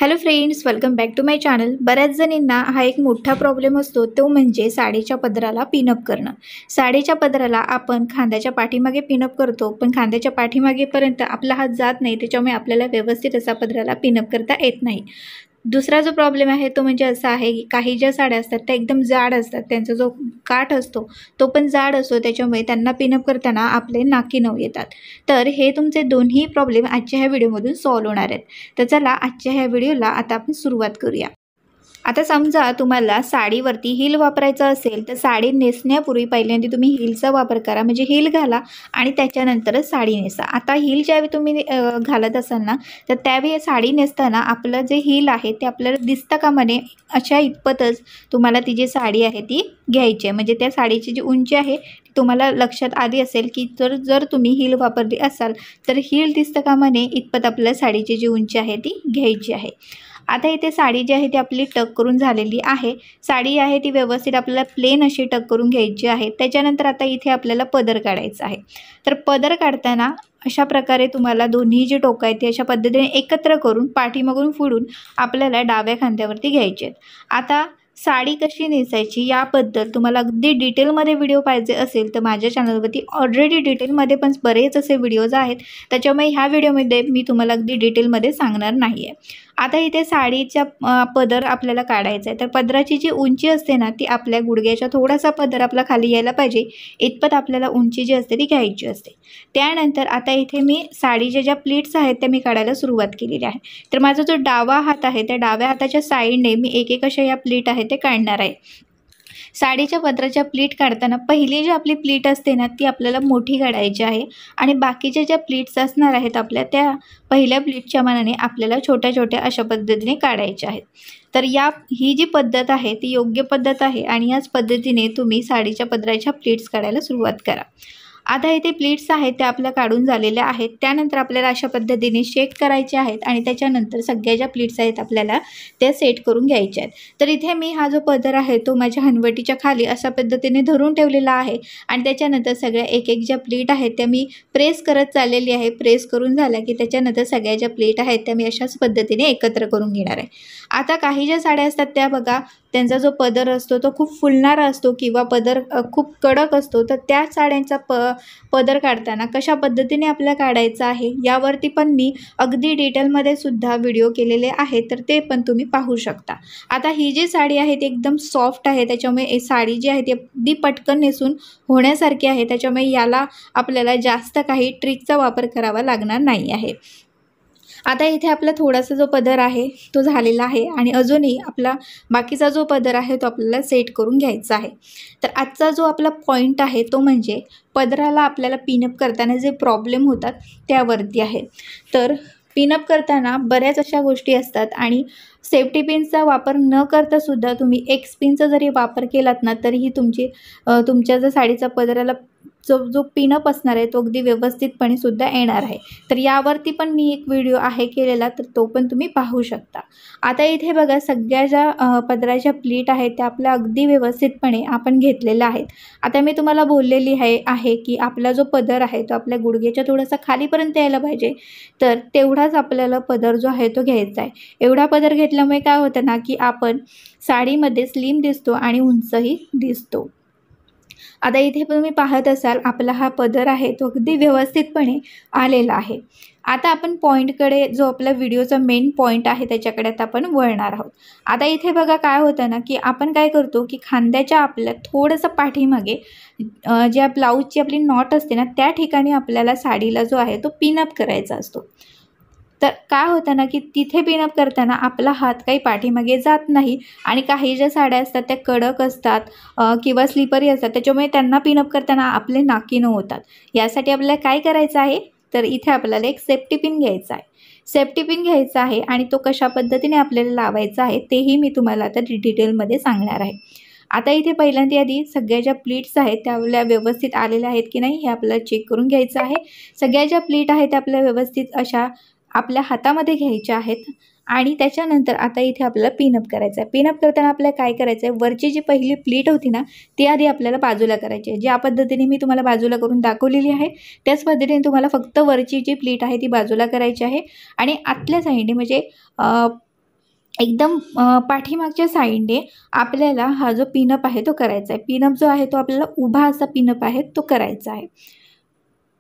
Hello friends, welcome back to my channel. बऱ्याच जणींना हा एक मोठा प्रॉब्लेम असतो, तो म्हणजे साडीच्या पदराला पिनअप करणं. साडीच्या पदराला आपण खांद्याच्या पाठीमागे पिनअप करतो, पण खांद्याच्या पाठीमागेपर्यंत आपला हात जात नाही, त्याच्यामुळे आपल्याला व्यवस्थित असा पदराला पिनअप करता येत नाही. दुसरा जो प्रॉब्लेम आहे तो म्हणजे असा आहे की काही ज्या साड्या असतात त्या एकदम जाड असतात, त्यांचा जो काठ असतो तो पण जाड असतो, त्याच्यामुळे त्यांना पिनअप करताना आपले नाकी नऊ येतात. तर हे तुमचे दोन्ही प्रॉब्लेम आजच्या ह्या व्हिडिओमधून सॉल्व्ह होणार आहेत. तर चला आजच्या ह्या व्हिडिओला आता आपण सुरुवात करूया. आता समजा तुम्हाला साडीवरती हील वापरायचं असेल तर साडी नेसण्यापूर्वी पहिल्यांदा तुम्ही हीलचा वापर करा, म्हणजे हील घाला आणि त्याच्यानंतरच साडी नेसा. आता हील ज्यावेळी तुम्ही घालत असाल ना, तर त्यावेळी साडी नेसताना आपलं जे हील आहे ते आपल्याला दिसता कामा नये, अशा इतपतच तुम्हाला ती जी साडी आहे ती घ्यायची आहे. म्हणजे त्या साडीची जी उंची आहे ती तुम्हाला लक्षात आली असेल की जर तुम्ही हील वापरली असाल तर हील दिसता कामा नये इतपत आपल्या साडीची जी उंची आहे ती घ्यायची आहे. आता इथे साडी जी आहे ती आपली टक करून झालेली आहे. साडी आहे ती व्यवस्थित आपल्याला प्लेन अशी टक करून घ्यायची आहे. त्याच्यानंतर आता इथे आपल्याला पदर काढायचा आहे. तर पदर काढताना अशा प्रकारे तुम्हाला दोन्ही जे टोकं आहेत ते अशा पद्धतीने एकत्र करून पाठीमागून फोडून आपल्याला डाव्या खांद्यावरती घ्यायचे आहेत. आता साडी कशी नेसायची याबद्दल तुम्हाला अगदी डिटेलमध्ये व्हिडिओ पाहिजे असेल तर माझ्या चॅनलवरती ऑलरेडी डिटेलमध्ये पण बरेच असे व्हिडिओज आहेत, त्याच्यामुळे ह्या व्हिडिओमध्ये मी तुम्हाला अगदी डिटेलमध्ये सांगणार नाही आहे. आता इथे साडीचा पदर आपल्याला काढायचा आहे. तर पदराची जी उंची असते ना ती आपल्या गुडघ्याच्या थोडासा पदर आपला खाली यायला पाहिजे इतपत आपल्याला उंची जी असते ती घ्यायची असते. त्यानंतर आता इथे मी साडीच्या ज्या प्लीट्स आहेत त्या मी काढायला सुरुवात केलेली आहे. तर माझा जो डावा हात आहे त्या डाव्या हाताच्या साईडने मी एक एक अशा या प्लीट आहेत ते काढणार आहे. साडीच्या पदराच्या प्लीट काढताना पहिली जी आपली प्लीट असते ना ती आपल्याला मोठी काढायची आहे आणि बाकीच्या ज्या प्लीट्स असणार आहेत आपल्या त्या पहिल्या प्लीटच्या मानाने आपल्याला छोट्या छोट्या अशा पद्धतीने काढायच्या आहेत. तर ही जी पद्धत आहे ती योग्य पद्धत आहे आणि याच पद्धतीने तुम्ही साडीच्या पदराच्या प्लीट्स काढायला सुरुवात करा. आता इथे प्लीट्स आहेत त्या आपल्या काढून झालेल्या आहेत. त्यानंतर आपल्याला अशा पद्धतीने शेक करायचे आहेत आणि त्याच्यानंतर सगळ्या ज्या प्लीट्स आहेत आपल्याला त्या सेट करून घ्यायच्या आहेत. तर इथे मी हा जो पदर आहे तो माझ्या हनवटीच्या खाली अशा पद्धतीने धरून ठेवलेला आहे आणि त्याच्यानंतर सगळ्या एक एक ज्या प्लीट आहेत त्या मी प्रेस करत चाललेली आहे. प्रेस करून झाल्या की त्याच्यानंतर सगळ्या ज्या प्लीट आहेत त्या मी अशाच पद्धतीने एकत्र करून घेणार आहे. आता काही ज्या साड्या असतात त्या बघा, त्यांचा जो पदर असतो तो खूप फुलणारा असतो किंवा पदर खूप कडक असतो, तर त्या साड्यांचा पदर काढताना कशा पद्धतीने आपल्याला काढायचा आहे यावरती पण मी अगदी डिटेलमध्ये सुद्धा व्हिडिओ केलेले आहेत, तर ते पण तुम्ही पाहू शकता. आता ही जी साडी आहे ती एकदम सॉफ्ट आहे, त्याच्यामुळे साडी जी आहे ती अगदी पटकन नेसून होण्यासारखी आहे, त्याच्यामुळे याला आपल्याला जास्त काही ट्रिकचा वापर करावा लागणार नाही आहे. आता इथे आपला थोडासा जो पदर आहे तो झालेला आहे आणि अजूनही आपला बाकीचा जो पदर आहे तो आपल्याला सेट करून घ्यायचा आहे. तर आजचा जो आपला पॉईंट आहे तो म्हणजे पदराला आपल्याला पिनअप करताना जे प्रॉब्लेम होतात त्यावरती आहे. तर पिनअप करताना बऱ्याच अशा गोष्टी असतात आणि सेफ्टी पिनचा वापर न करता सुद्धा तुम्ही एक्स पिनचा जरी वापर केलात ना तरीही तुमच्या जर साडीचा पदराला जो पिनअप असणार आहे तो अगदी व्यवस्थितपणे सुद्धा येणार आहे. तर यावरती पण मी एक व्हिडिओ आहे केलेला, तर तो पण तुम्ही पाहू शकता. आता इथे बघा सगळ्या ज्या पदराच्या प्लीट आहेत त्या आपल्या अगदी व्यवस्थितपणे आपण घेतलेल्या आहेत. आता मी तुम्हाला बोललेली आहे की आपला जो पदर आहे तो आपल्या गुडघ्याच्या थोडासा खालीपर्यंत यायला पाहिजे, तर तेवढाच आपल्याला पदर जो आहे तो घ्यायचा आहे. एवढा पदर घेतल्यामुळे काय होतं ना की आपण साडीमध्ये स्लिम दिसतो आणि उंचही दिसतो. आता इथे तुम्ही पाहत असाल आपला हा पदर आहे तो अगदी व्यवस्थितपणे आलेला आहे. आता आपण पॉईंटकडे, जो आपला व्हिडिओचा मेन पॉईंट आहे त्याच्याकडे आता आपण वळणार आहोत. आता इथे बघा काय होतं ना की आपण काय करतो की खांद्याच्या आपल्या थोडंसं पाठीमागे ज्या ब्लाऊजची आपली नॉट असते ना त्या ठिकाणी आपल्याला साडीला जो आहे तो पिनअप करायचा असतो. तर काय होतं ना की तिथे पिनअप करताना आपला हात काही पाठीमागे जात नाही आणि काही ज्या साड्या असतात त्या कडक असतात किंवा स्लिपरी असतात, त्याच्यामुळे त्यांना पिनअप करताना आपले नाकीनं होतात. यासाठी आपल्याला काय करायचं आहे, तर इथे आपल्याला एक सेफ्टी पिन घ्यायचा आहे. सेफ्टी पिन घ्यायचा आहे आणि तो कशा पद्धतीने आपल्याला लावायचा आहे तेही मी तुम्हाला आता डिटेलमध्ये सांगणार आहे. आता इथे पहिल्यांदा आधी सगळ्या ज्या प्लीट्स आहेत त्या आपल्या व्यवस्थित आलेल्या आहेत की नाही हे आपल्याला चेक करून घ्यायचं आहे. सगळ्या ज्या प्लीट आहेत त्या आपल्या व्यवस्थित अशा आपल्या हातामध्ये घ्यायच्या आहेत आणि त्याच्यानंतर आता इथे आपल्याला पिनअप करायचं आहे. पिनअप करताना आपल्याला काय करायचं आहे, वरची जी पहिली प्लीट होती ना ती आधी आपल्याला बाजूला करायची आहे. ज्या पद्धतीने मी तुम्हाला बाजूला करून दाखवलेली आहे त्याच पद्धतीने तुम्हाला फक्त वरची जी प्लीट आहे ती बाजूला करायची आहे आणि आतल्या साईडने म्हणजे एकदम पाठीमागच्या साईडने आपल्याला हा जो पिनअप आहे तो करायचा आहे. पिनअप जो आहे तो आपल्याला उभा असा पिनअप आहे तो करायचा आहे.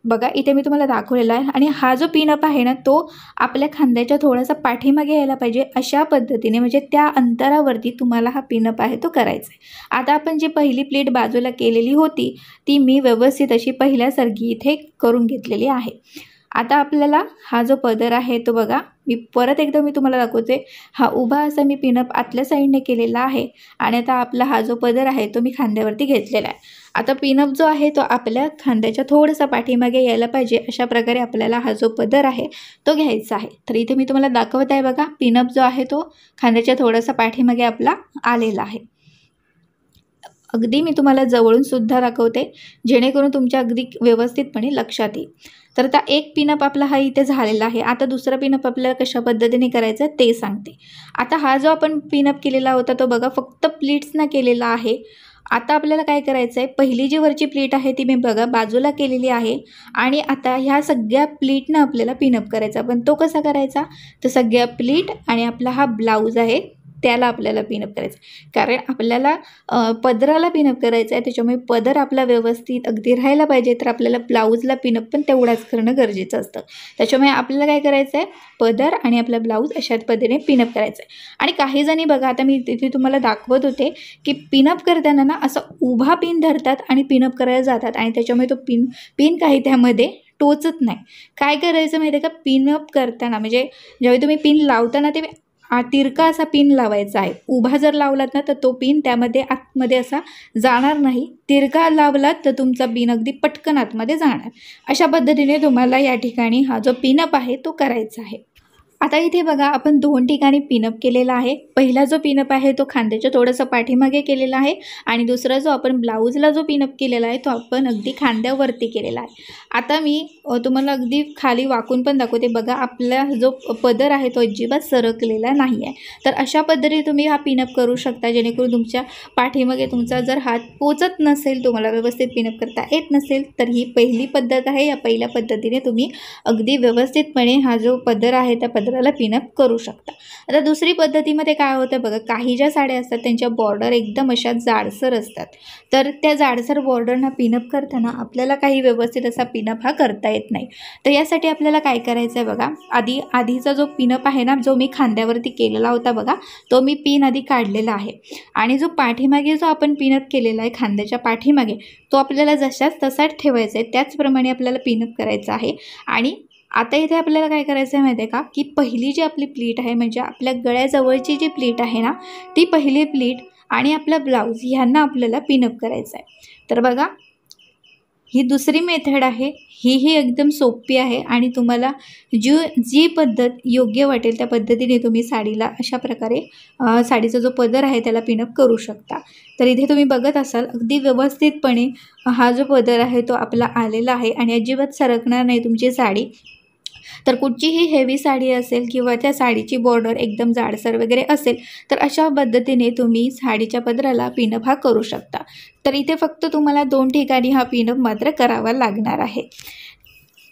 बघा इथे मी तुम्हाला दाखवलेला आहे. आणि हा जो पिनअप आहे ना तो आपल्या खांद्याच्या थोडासा पाठीमागे यायला पाहिजे अशा पद्धतीने, म्हणजे त्या अंतरावरती तुम्हाला हा पिनअप आहे तो करायचा आहे. आता आपण जी पहिली प्लेट बाजूला केलेली होती ती मी व्यवस्थित अशी पहिल्यासारखी इथे करून घेतलेली आहे. आता आपल्याला हा जो पदर आहे तो बघा मी परत एकदा मी तुम्हाला दाखवते. हा उभा असा मी पिनअप आतल्या साईडने केलेला आहे आणि आता आपला हा जो पदर आहे तो मी खांद्यावरती घेतलेला आहे. आता पिनअप जो आहे तो आपल्या खांद्याच्या थोडंसं पाठीमागे यायला पाहिजे अशा प्रकारे आपल्याला हा जो पदर आहे तो घ्यायचा आहे. तर इथे मी तुम्हाला दाखवत आहे बघा, पिनअप जो आहे तो खांद्याच्या थोडासा पाठीमागे आपला आलेला आहे. अगदी मी तुम्हाला जवळून सुद्धा दाखवते जेणेकरून तुमच्या अगदी व्यवस्थितपणे लक्षात येईल. तर आता एक पिनअप आपला हा इथे झालेला आहे. आता दुसरा पिनअप आपल्याला कशा पद्धतीने करायचं आहे ते सांगते. आता हा जो आपण पिनअप केलेला होता तो बघा फक्त प्लीट्सना केलेला आहे. आता आपल्याला काय करायचं आहे, पहिली जी वरची प्लीट आहे ती मी बघा बाजूला केलेली आहे आणि आता ह्या सगळ्या प्लीटनं आपल्याला पिनअप करायचा. पण तो कसा करायचा, तर सगळ्या प्लीट आणि आपला हा ब्लाऊज आहे त्याला आपल्याला पिनअप करायचं. कारण आपल्याला पदराला पिनअप करायचं आहे, त्याच्यामुळे पदर आपला व्यवस्थित अगदी राहायला पाहिजे. तर आपल्याला ब्लाऊजला पिनअप पण तेवढाच करणं गरजेचं असतं. त्याच्यामुळे आपल्याला काय करायचं आहे, पदर आणि आपला ब्लाऊज अशा पद्धतीने पिनअप करायचं आहे. आणि काही जणी बघा आता मी तिथे तुम्हाला दाखवत होते की पिनअप करताना ना असं उभा पिन धरतात आणि पिनअप करायला जातात आणि त्याच्यामुळे तो पिन काही त्यामध्ये टोचत नाही. काय करायचं माहिती आहे का, पिनअप करताना म्हणजे ज्यावेळी तुम्ही पिन लावताना ते तिरका असा पिन लावायचा आहे. उभा जर लावलात ना तर तो पिन त्यामध्ये आतमध्ये असा जाणार नाही. तिरका लावलात तर तुमचा पिन अगदी पटकन आतमध्ये जाणार. अशा पद्धतीने तुम्हाला या ठिकाणी हा जो पिनअप आहे तो करायचा आहे. आता इथे बघा आपण दोन ठिकाणी पिनअप केलेला आहे. पहिला जो पिनअप आहे तो खांद्याच्या थोडंसं पाठीमागे केलेला आहे आणि दुसरा जो आपण ब्लाऊजला जो पिनअप केलेला आहे तो आपण अगदी खांद्यावरती केलेला आहे. आता मी तुम्हाला अगदी खाली वाकून पण दाखवते. बघा आपला जो पदर आहे तो अजिबात सरकलेला नाही आहे. तर अशा पद्धतीने तुम्ही हा पिनअप करू शकता जेणेकरून तुमच्या पाठीमागे तुमचा जर हात पोचत नसेल, तुम्हाला व्यवस्थित पिनअप करता येत नसेल तर ही पहिली पद्धत आहे. या पहिल्या पद्धतीने तुम्ही अगदी व्यवस्थितपणे हा जो पदर आहे त्या पदराला पिनअप करू शकता. आता दुसरी पद्धतीमध्ये काय होतं बघा, काही ज्या साड्या असतात त्यांच्या बॉर्डर एकदम अशा जाडसर असतात. तर त्या जाडसर बॉर्डरना पिनअप करताना आपल्याला काही व्यवस्थित असा पिनअप हा करता येत नाही. तर यासाठी आपल्याला काय करायचं आहे बघा, आधीचा जो पिनअप आहे ना जो मी खांद्यावरती केलेला होता बघा, तो मी पिन आधी काढलेला आहे आणि जो पाठीमागे जो आपण पिनअप केलेला आहे खांद्याच्या पाठीमागे तो आपल्याला जशाच तसाच ठेवायचा आहे. त्याचप्रमाणे आपल्याला पिनअप करायचं आहे. आणि आता इथे आपल्याला काय करायचं आहे माहिती आहे का, की पहिली जी आपली प्लीट आहे म्हणजे आपल्या गळ्याजवळची जी प्लीट आहे ना ती पहिली प्लीट आणि आपला ब्लाऊज ह्यांना आपल्याला पिनअप करायचं आहे. तर बघा ही दुसरी मेथड आहे. ही एकदम सोपी आहे आणि तुम्हाला जी पद्धत योग्य वाटेल त्या पद्धतीने तुम्ही साडीला अशा प्रकारे साडीचा जो पदर आहे त्याला पिनअप करू शकता. तर इथे तुम्ही बघत असाल अगदी व्यवस्थितपणे हा जो पदर आहे तो आपला आलेला आहे आणि अजिबात सरकणार नाही तुमची साडी. तर कुठचीही हेवी साडी असेल किंवा त्या साडीची बॉर्डर एकदम जाडसर वगैरे असेल तर अशा पद्धतीने तुम्ही साडीच्या पदराला पिनअप हा करू शकता. तर इथे फक्त तुम्हाला दोन ठिकाणी हा पिनअप मात्र करावा लागणार आहे.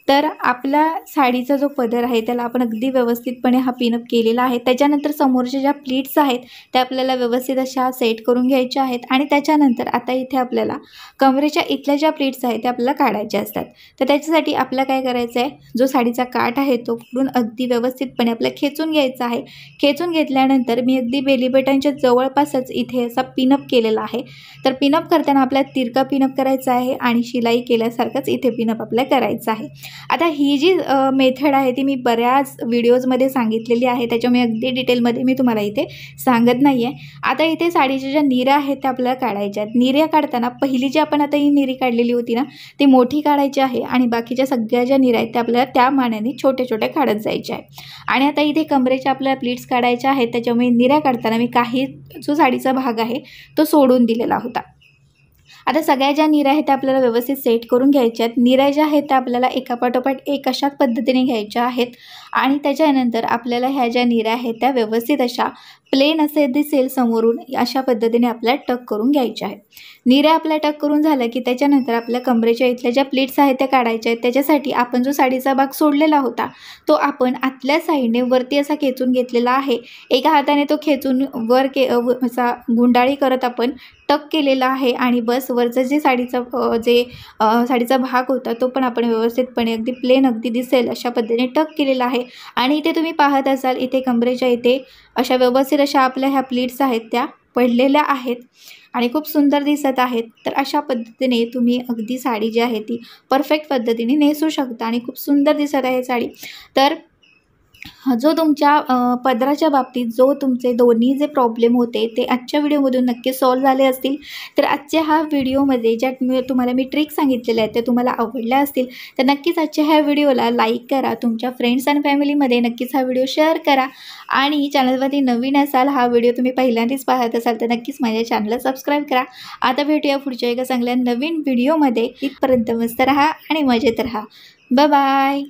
तर आपला साडीचा जो पदर आहे त्याला आपण अगदी व्यवस्थितपणे हा पिनअप केलेला आहे. त्याच्यानंतर समोरच्या ज्या प्लीट्स आहेत त्या आपल्याला व्यवस्थित अशा सेट करून घ्यायच्या आहेत आणि त्याच्यानंतर आता इथे आपल्याला कमरेच्या इथल्या ज्या प्लीट्स आहेत त्या आपल्याला काढायच्या असतात. तर त्याच्यासाठी आपल्याला काय करायचं आहे, जो साडीचा काठ आहे तो पुढून अगदी व्यवस्थितपणे आपल्याला खेचून घ्यायचा आहे. खेचून घेतल्यानंतर मी अगदी बेली बटनच्या जवळपासच इथे असा पिनअप केलेला आहे. तर पिनअप करताना आपल्याला तिरका पिनअप करायचा आहे आणि शिलाई केल्यासारखंच इथे पिनअप आपल्याला करायचं आहे. आता ही जी मेथड आहे ती मी बऱ्याच व्हिडिओजमध्ये सांगितलेली आहे, त्याच्यामुळे अगदी डिटेलमध्ये मी तुम्हाला इथे सांगत नाही आहे. आता इथे साडीच्या ज्या निऱ्या आहेत त्या आपल्याला काढायच्या आहेत. निऱ्या काढताना पहिली जी आपण आता ही निरी काढलेली होती ना ती मोठी काढायची आहे आणि बाकीच्या सगळ्या ज्या निऱ्या आहेत त्या आपल्याला त्या मानाने छोटे छोटे काढत जायचे आहे. आणि आता इथे कमरेच्या आपल्याला प्लीट्स काढायच्या आहेत, त्याच्यामुळे निऱ्या काढताना मी काही जो साडीचा भाग आहे तो सोडून दिलेला होता. आता सगळ्या ज्या निऱ्या आहेत त्या आपल्याला व्यवस्थित सेट करून घ्यायच्या आहेत. निऱ्या ज्या आहेत त्या आपल्याला एकापाठोपाठ एक अशाच पद्धतीने घ्यायच्या आहेत आणि त्याच्यानंतर आपल्याला ह्या ज्या निऱ्या आहेत त्या व्यवस्थित अशा प्लेन असे दिसेल समोरून, अशा पद्धतीने आपल्याला टक करून घ्यायच्या आहेत. निऱ्या आपल्या टक करून झालं की त्याच्यानंतर आपल्या कमरेच्या इथल्या ज्या प्लीट्स आहेत त्या काढायच्या आहेत. त्याच्यासाठी आपण जो साडीचा भाग सोडलेला होता तो आपण आतल्या साईडने वरती असा खेचून घेतलेला आहे. एका हाताने तो खेचून वर असा गुंडाळी करत आपण टक केलेला आहे आणि बस वरचं जे साडीचा भाग होता तो पण आपण व्यवस्थितपणे अगदी प्लेन अगदी दिसेल अशा पद्धतीने टक केलेला आहे. आणि इथे तुम्ही पाहत असाल इथे कमरेच्या इथे अशा व्यवस्थित अशा आपल्या ह्या प्लीट्स आहेत त्या पडलेल्या आहेत आणि खूप सुंदर दिसत आहेत. तर अशा पद्धतीने तुम्ही अगदी साडी जी आहे ती परफेक्ट पद्धतीने नेसू शकता आणि खूप सुंदर दिसत आहे साडी. तर जो तुमच्या पदराच्या बाबतीत जो तुमचे दोन्ही जे प्रॉब्लेम होते ते आजच्या व्हिडिओमधून नक्की सॉल्व झाले असतील. तर आजच्या ह्या व्हिडिओमध्ये ज्या तुम्हाला मी ट्रिक सांगितलेल्या आहेत त्या तुम्हाला आवडल्या असतील तर नक्कीच आजच्या ह्या व्हिडिओला लाईक करा. तुमच्या फ्रेंड्स आणि फॅमिलीमध्ये नक्कीच हा व्हिडिओ शेअर करा. आणि चॅनलवरती नवीन असाल, हा व्हिडिओ तुम्ही पहिल्यांदाच पाहत असाल तर नक्कीच माझ्या चॅनलला सबस्क्राईब करा. आता भेटूया पुढच्या एका चांगल्या नवीन व्हिडिओमध्ये. इथपर्यंत मस्त राहा आणि मजेत राहा. Bye bye.